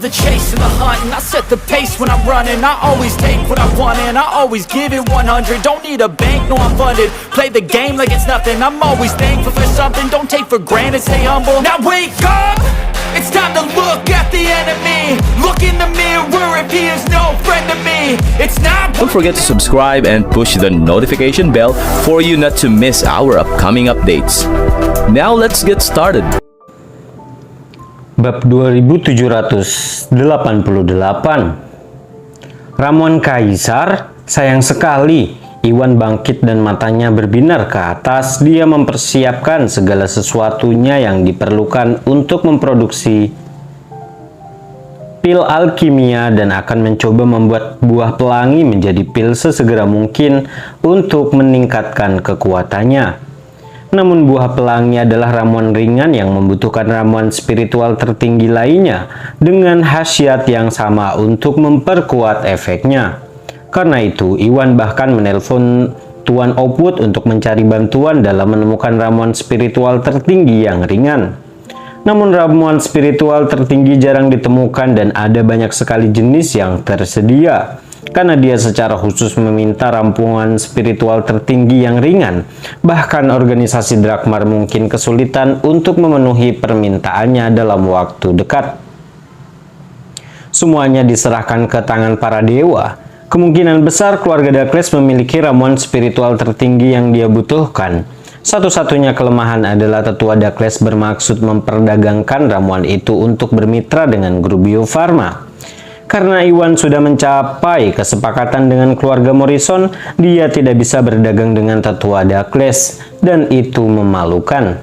the chase and the hunt, and I set the pace when I'm running. I always take what I want and I always give it 100. Don't need a bank, no I'm funded. Play the game like it's nothing. I'm always thankful for something. Don't take for granted, stay humble. Now wake up, it's time to look at the enemy. Look in the mirror if he is no friend to me. It's not. Don't forget to subscribe and push the notification bell for you not to miss our upcoming updates. Now let's get started. Bab 2788, Ramuan Kaisar. Sayang sekali, Iwan bangkit dan matanya berbinar ke atas. Dia mempersiapkan segala sesuatunya yang diperlukan untuk memproduksi pil alkimia dan akan mencoba membuat buah pelangi menjadi pil sesegera mungkin untuk meningkatkan kekuatannya. Namun buah pelangi adalah ramuan ringan yang membutuhkan ramuan spiritual tertinggi lainnya dengan khasiat yang sama untuk memperkuat efeknya. Karena itu, Iwan bahkan menelpon Tuan Opwood untuk mencari bantuan dalam menemukan ramuan spiritual tertinggi yang ringan. Namun ramuan spiritual tertinggi jarang ditemukan dan ada banyak sekali jenis yang tersedia. Karena dia secara khusus meminta ramuan spiritual tertinggi yang ringan, bahkan organisasi Drakmar mungkin kesulitan untuk memenuhi permintaannya dalam waktu dekat. Semuanya diserahkan ke tangan para dewa. Kemungkinan besar keluarga Dakles memiliki ramuan spiritual tertinggi yang dia butuhkan. Satu-satunya kelemahan adalah tetua Dakles bermaksud memperdagangkan ramuan itu untuk bermitra dengan grup Bio Farma. Karena Iwan sudah mencapai kesepakatan dengan keluarga Morrison, dia tidak bisa berdagang dengan tetua Dakles, dan itu memalukan.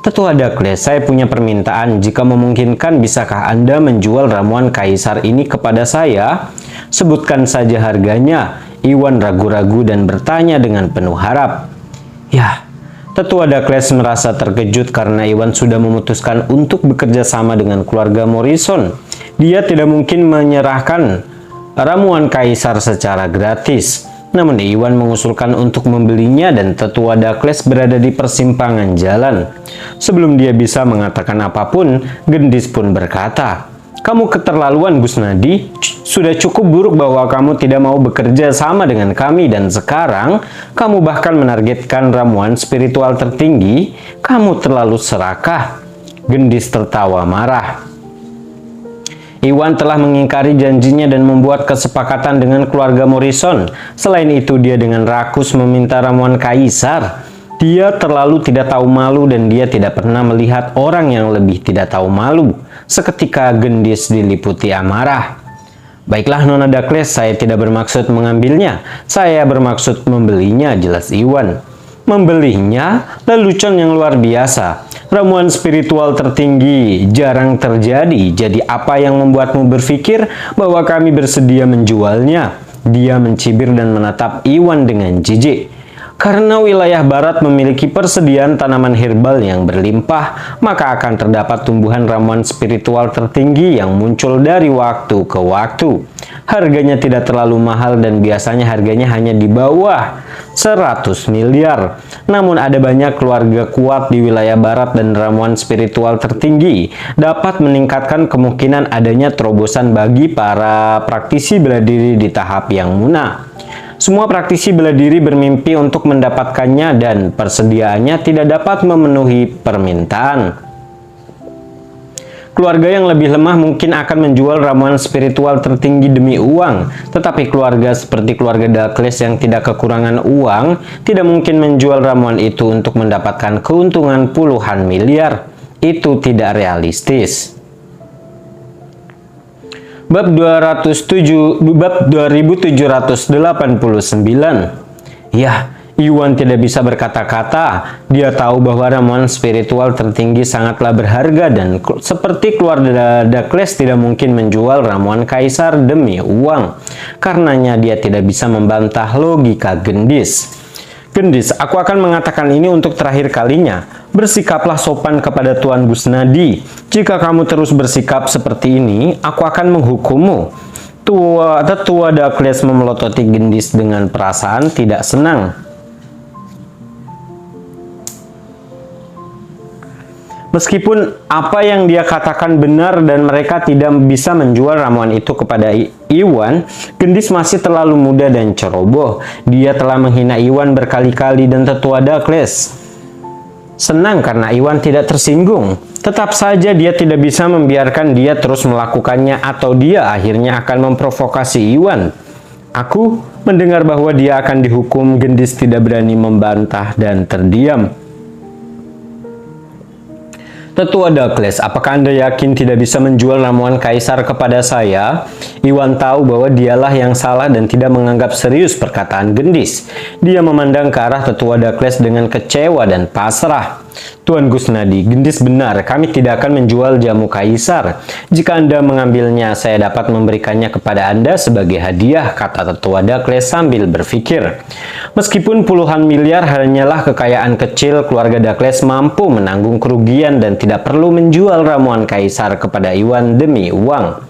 Tetua Dakles, saya punya permintaan. Jika memungkinkan, bisakah Anda menjual ramuan Kaisar ini kepada saya? Sebutkan saja harganya. Iwan ragu-ragu dan bertanya dengan penuh harap. Ya, Tetua Dakles merasa terkejut karena Iwan sudah memutuskan untuk bekerja sama dengan keluarga Morrison. Dia tidak mungkin menyerahkan ramuan Kaisar secara gratis. Namun Iwan mengusulkan untuk membelinya dan Tetua Dakles berada di persimpangan jalan. Sebelum dia bisa mengatakan apapun, Gendis pun berkata, "Kamu keterlaluan, Gusnadi. Sudah cukup buruk bahwa kamu tidak mau bekerja sama dengan kami dan sekarang kamu bahkan menargetkan ramuan spiritual tertinggi. Kamu terlalu serakah." Gendis tertawa marah. Iwan telah mengingkari janjinya dan membuat kesepakatan dengan keluarga Morrison. Selain itu, dia dengan rakus meminta ramuan Kaisar. Dia terlalu tidak tahu malu dan dia tidak pernah melihat orang yang lebih tidak tahu malu. Seketika Gendis diliputi amarah. "Baiklah Nona Dakles, saya tidak bermaksud mengambilnya. Saya bermaksud membelinya," jelas Iwan. "Membelinya? Lelucon yang luar biasa. Ramuan spiritual tertinggi jarang terjadi. Jadi apa yang membuatmu berpikir bahwa kami bersedia menjualnya?" Dia mencibir dan menatap Iwan dengan jijik. Karena wilayah barat memiliki persediaan tanaman herbal yang berlimpah, maka akan terdapat tumbuhan ramuan spiritual tertinggi yang muncul dari waktu ke waktu. Harganya tidak terlalu mahal dan biasanya harganya hanya di bawah 100 miliar. Namun ada banyak keluarga kuat di wilayah barat dan ramuan spiritual tertinggi dapat meningkatkan kemungkinan adanya terobosan bagi para praktisi bela diri di tahap yang muna. Semua praktisi bela diri bermimpi untuk mendapatkannya dan persediaannya tidak dapat memenuhi permintaan. Keluarga yang lebih lemah mungkin akan menjual ramuan spiritual tertinggi demi uang, tetapi keluarga seperti keluarga Dakles yang tidak kekurangan uang tidak mungkin menjual ramuan itu untuk mendapatkan keuntungan puluhan miliar. Itu tidak realistis. Bab 2789. Ya, Iwan tidak bisa berkata-kata. Dia tahu bahwa ramuan spiritual tertinggi sangatlah berharga dan seperti keluarga Dakles tidak mungkin menjual ramuan Kaisar demi uang. Karenanya dia tidak bisa membantah logika Gendis. "Gendis, aku akan mengatakan ini untuk terakhir kalinya. Bersikaplah sopan kepada Tuan Gusnadi. Jika kamu terus bersikap seperti ini, aku akan menghukummu." Tetua Dakles memelototi Gendis dengan perasaan tidak senang. Meskipun apa yang dia katakan benar dan mereka tidak bisa menjual ramuan itu kepada Iwan, Gendis masih terlalu muda dan ceroboh. Dia telah menghina Iwan berkali-kali dan tetua Dakles senang karena Iwan tidak tersinggung. Tetap saja dia tidak bisa membiarkan dia terus melakukannya atau dia akhirnya akan memprovokasi Iwan. Aku mendengar bahwa dia akan dihukum. Gendis tidak berani membantah dan terdiam. Tetua Dakles, apakah Anda yakin tidak bisa menjual ramuan kaisar kepada saya? Iwan tahu bahwa dialah yang salah dan tidak menganggap serius perkataan Gendis. Dia memandang ke arah Tetua Dakles dengan kecewa dan pasrah. Tuan Gusnadi, Gendis benar, kami tidak akan menjual jamu kaisar. Jika Anda mengambilnya, saya dapat memberikannya kepada Anda sebagai hadiah, kata Tetua Dakles sambil berpikir. Meskipun puluhan miliar hanyalah kekayaan kecil, keluarga Dakles mampu menanggung kerugian dan tidak perlu menjual ramuan kaisar kepada Iwan demi uang.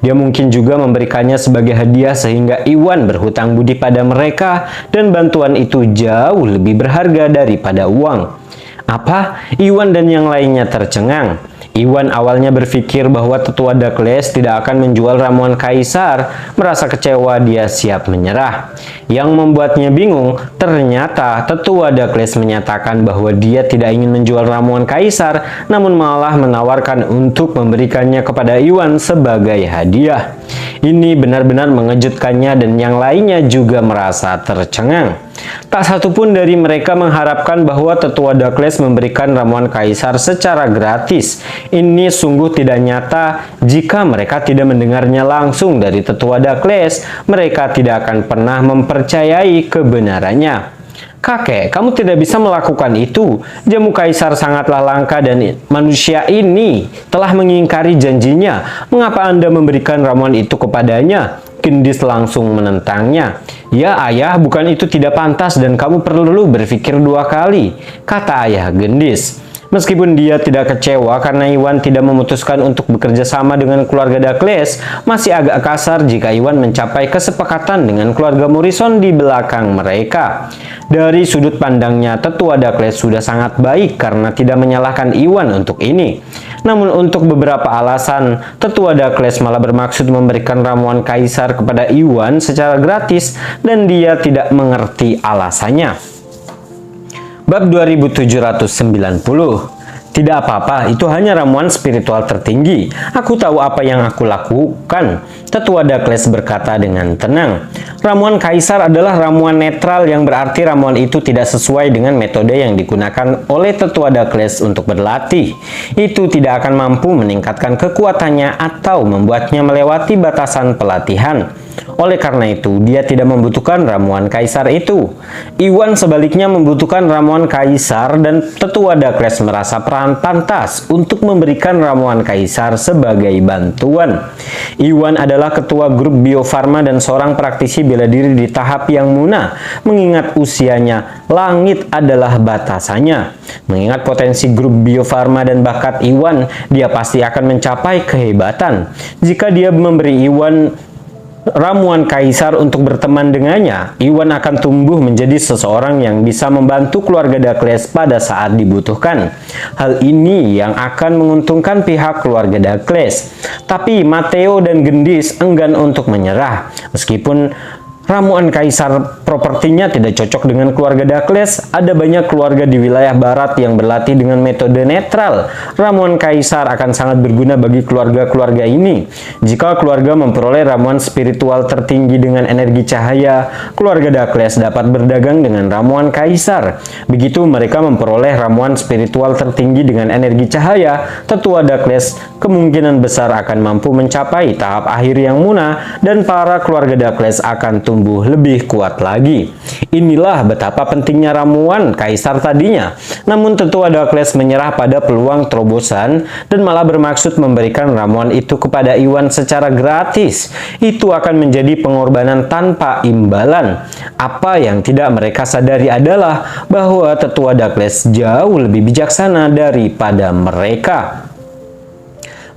Dia mungkin juga memberikannya sebagai hadiah sehingga Iwan berhutang budi pada mereka dan bantuan itu jauh lebih berharga daripada uang. Apa? Iwan dan yang lainnya tercengang. Iwan awalnya berpikir bahwa Tetua Dakles tidak akan menjual ramuan kaisar. Merasa kecewa, dia siap menyerah. Yang membuatnya bingung, ternyata Tetua Dakles menyatakan bahwa dia tidak ingin menjual ramuan kaisar, namun malah menawarkan untuk memberikannya kepada Iwan sebagai hadiah. Ini benar-benar mengejutkannya dan yang lainnya juga merasa tercengang. Tak satu pun dari mereka mengharapkan bahwa Tetua Dakles memberikan ramuan kaisar secara gratis. Ini sungguh tidak nyata. Jika mereka tidak mendengarnya langsung dari Tetua Dakles, mereka tidak akan pernah mempercayai kebenarannya. Kakek, kamu tidak bisa melakukan itu. Jamu kaisar sangatlah langka dan manusia ini telah mengingkari janjinya. Mengapa Anda memberikan ramuan itu kepadanya? Gendis langsung menentangnya. Ya ayah, bukan itu tidak pantas dan kamu perlu berpikir dua kali, kata ayah Gendis. Meskipun dia tidak kecewa karena Iwan tidak memutuskan untuk bekerja sama dengan keluarga Dakles, masih agak kasar jika Iwan mencapai kesepakatan dengan keluarga Morrison di belakang mereka. Dari sudut pandangnya, Tetua Dakles sudah sangat baik karena tidak menyalahkan Iwan untuk ini. Namun untuk beberapa alasan, Tetua Dakles malah bermaksud memberikan ramuan kaisar kepada Iwan secara gratis dan dia tidak mengerti alasannya. Bab 2790. Tidak apa-apa, itu hanya ramuan spiritual tertinggi. Aku tahu apa yang aku lakukan. Tetua Dakles berkata dengan tenang. Ramuan kaisar adalah ramuan netral yang berarti ramuan itu tidak sesuai dengan metode yang digunakan oleh Tetua Dakles untuk berlatih. Itu tidak akan mampu meningkatkan kekuatannya atau membuatnya melewati batasan pelatihan. Oleh karena itu, dia tidak membutuhkan ramuan kaisar itu. Iwan sebaliknya membutuhkan ramuan kaisar dan Tetua Dakles merasa pantas untuk memberikan ramuan kaisar sebagai bantuan. Iwan adalah ketua grup Bio Farma dan seorang praktisi bela diri di tahap yang muna. Mengingat usianya, langit adalah batasannya. Mengingat potensi grup Bio Farma dan bakat Iwan, dia pasti akan mencapai kehebatan. Jika dia memberi Iwan ramuan kaisar untuk berteman dengannya, Iwan akan tumbuh menjadi seseorang yang bisa membantu keluarga Dakles pada saat dibutuhkan. Hal ini yang akan menguntungkan pihak keluarga Dakles. Tapi Matteo dan Gendis enggan untuk menyerah. Meskipun ramuan kaisar propertinya tidak cocok dengan keluarga Dakles, ada banyak keluarga di wilayah barat yang berlatih dengan metode netral. Ramuan kaisar akan sangat berguna bagi keluarga-keluarga ini. Jika keluarga memperoleh ramuan spiritual tertinggi dengan energi cahaya, keluarga Dakles dapat berdagang dengan ramuan kaisar. Begitu mereka memperoleh ramuan spiritual tertinggi dengan energi cahaya, Tetua Dakles kemungkinan besar akan mampu mencapai tahap akhir yang muna dan para keluarga Dakles akan tumbuh lebih kuat lagi. Inilah betapa pentingnya ramuan kaisar tadinya. Namun Tetua Dakles menyerah pada peluang terobosan dan malah bermaksud memberikan ramuan itu kepada Iwan secara gratis. Itu akan menjadi pengorbanan tanpa imbalan. Apa yang tidak mereka sadari adalah bahwa Tetua Dakles jauh lebih bijaksana daripada mereka.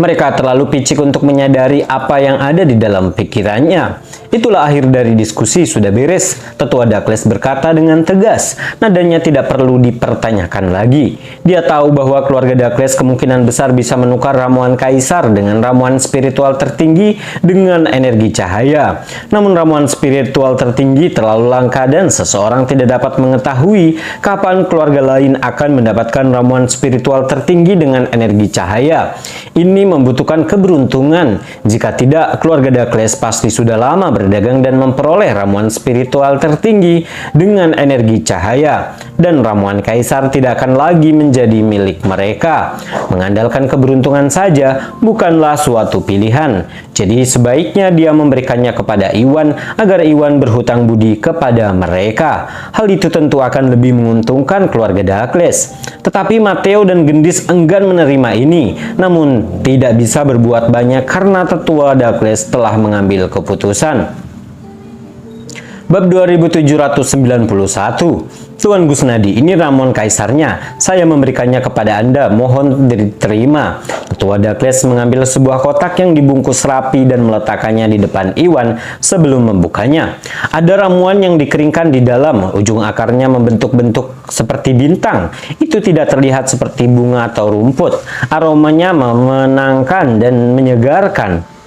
Mereka terlalu picik untuk menyadari apa yang ada di dalam pikirannya. Itulah akhir dari diskusi, sudah beres. Tetua Dakles berkata dengan tegas. Nadanya tidak perlu dipertanyakan lagi. Dia tahu bahwa keluarga Dakles kemungkinan besar bisa menukar ramuan kaisar dengan ramuan spiritual tertinggi dengan energi cahaya. Namun ramuan spiritual tertinggi terlalu langka dan seseorang tidak dapat mengetahui kapan keluarga lain akan mendapatkan ramuan spiritual tertinggi dengan energi cahaya. Ini membutuhkan keberuntungan. Jika tidak, keluarga Dakles pasti sudah lama berdagang dan memperoleh ramuan spiritual tertinggi dengan energi cahaya, dan ramuan kaisar tidak akan lagi menjadi milik mereka. Mengandalkan keberuntungan saja bukanlah suatu pilihan. Jadi sebaiknya dia memberikannya kepada Iwan agar Iwan berhutang budi kepada mereka. Hal itu tentu akan lebih menguntungkan keluarga Dakles. Tetapi Mateo dan Gendis enggan menerima ini, namun tidak bisa berbuat banyak karena tetua Dakles telah mengambil keputusan. Bab 2791. Tuan Gusnadi, ini ramuan kaisarnya. Saya memberikannya kepada Anda, mohon diterima. Tetua Dakles mengambil sebuah kotak yang dibungkus rapi dan meletakkannya di depan Iwan sebelum membukanya. Ada ramuan yang dikeringkan di dalam, ujung akarnya membentuk-bentuk seperti bintang. Itu tidak terlihat seperti bunga atau rumput. Aromanya menenangkan dan menyegarkan.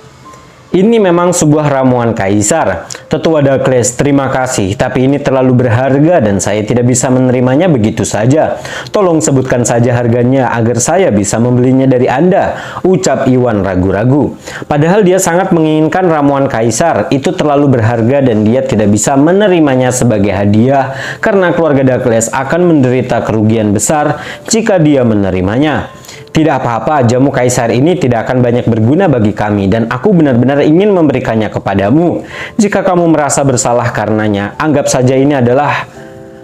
Ini memang sebuah ramuan kaisar. Tetua Dakles, terima kasih, tapi ini terlalu berharga dan saya tidak bisa menerimanya begitu saja. Tolong sebutkan saja harganya agar saya bisa membelinya dari Anda, ucap Iwan ragu-ragu. Padahal dia sangat menginginkan ramuan kaisar. Itu terlalu berharga dan dia tidak bisa menerimanya sebagai hadiah karena keluarga Dakles akan menderita kerugian besar jika dia menerimanya. Tidak apa-apa, jamu kaisar ini tidak akan banyak berguna bagi kami dan aku benar-benar ingin memberikannya kepadamu. Jika kamu merasa bersalah karenanya, anggap saja ini adalah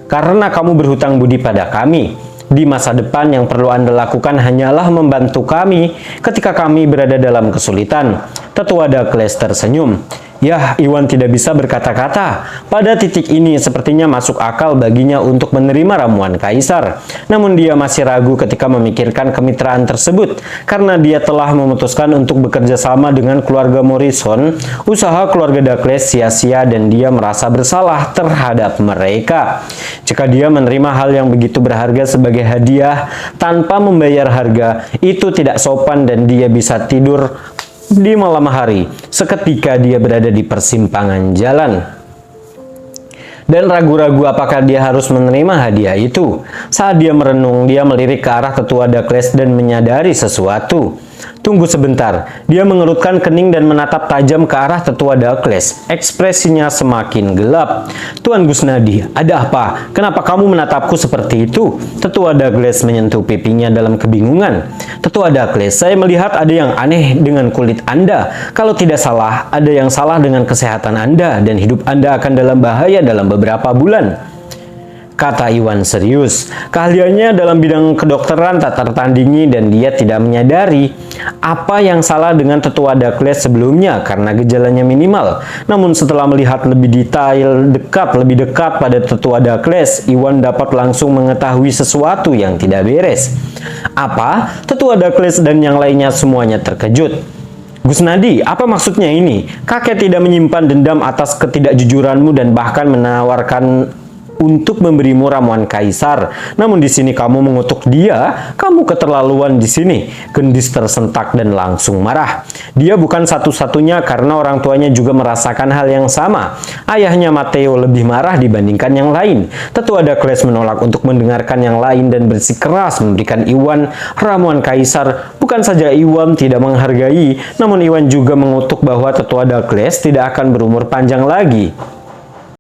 karena kamu berhutang budi pada kami. Di masa depan yang perlu Anda lakukan hanyalah membantu kami ketika kami berada dalam kesulitan. Tetua Dakles tersenyum. Yah, Iwan tidak bisa berkata-kata. Pada titik ini sepertinya masuk akal baginya untuk menerima ramuan kaisar. Namun dia masih ragu ketika memikirkan kemitraan tersebut. Karena dia telah memutuskan untuk bekerja sama dengan keluarga Morrison, usaha keluarga Dakles sia-sia dan dia merasa bersalah terhadap mereka. Jika dia menerima hal yang begitu berharga sebagai hadiah tanpa membayar harga, itu tidak sopan dan dia bisa tidur di malam hari seketika dia berada di persimpangan jalan dan ragu-ragu apakah dia harus menerima hadiah itu. Saat dia merenung, dia melirik ke arah tetua Dakles dan menyadari sesuatu. Tunggu sebentar, dia mengerutkan kening dan menatap tajam ke arah tetua Dakles. Ekspresinya semakin gelap. Tuan Gusnadi, ada apa? Kenapa kamu menatapku seperti itu? Tetua Dakles menyentuh pipinya dalam kebingungan. Tetua Dakles, saya melihat ada yang aneh dengan kulit Anda. Kalau tidak salah, ada yang salah dengan kesehatan Anda dan hidup Anda akan dalam bahaya dalam beberapa bulan, kata Iwan serius. Keahliannya dalam bidang kedokteran tak tertandingi dan dia tidak menyadari apa yang salah dengan tetua Dakles sebelumnya karena gejalanya minimal. Namun setelah melihat lebih lebih dekat pada tetua Dakles, Iwan dapat langsung mengetahui sesuatu yang tidak beres. Apa? Tetua Dakles dan yang lainnya semuanya terkejut. Gusnadi, apa maksudnya ini? Kakek tidak menyimpan dendam atas ketidakjujuranmu dan bahkan menawarkan untuk memberimu ramuan kaisar. Namun di sini kamu mengutuk dia, kamu keterlaluan di sini. Gendis tersentak dan langsung marah. Dia bukan satu-satunya karena orang tuanya juga merasakan hal yang sama. Ayahnya Mateo lebih marah dibandingkan yang lain. Tetua Dakles menolak untuk mendengarkan yang lain dan bersikeras memberikan Iwan ramuan kaisar. Bukan saja Iwan tidak menghargai, namun Iwan juga mengutuk bahwa tetua Dakles tidak akan berumur panjang lagi.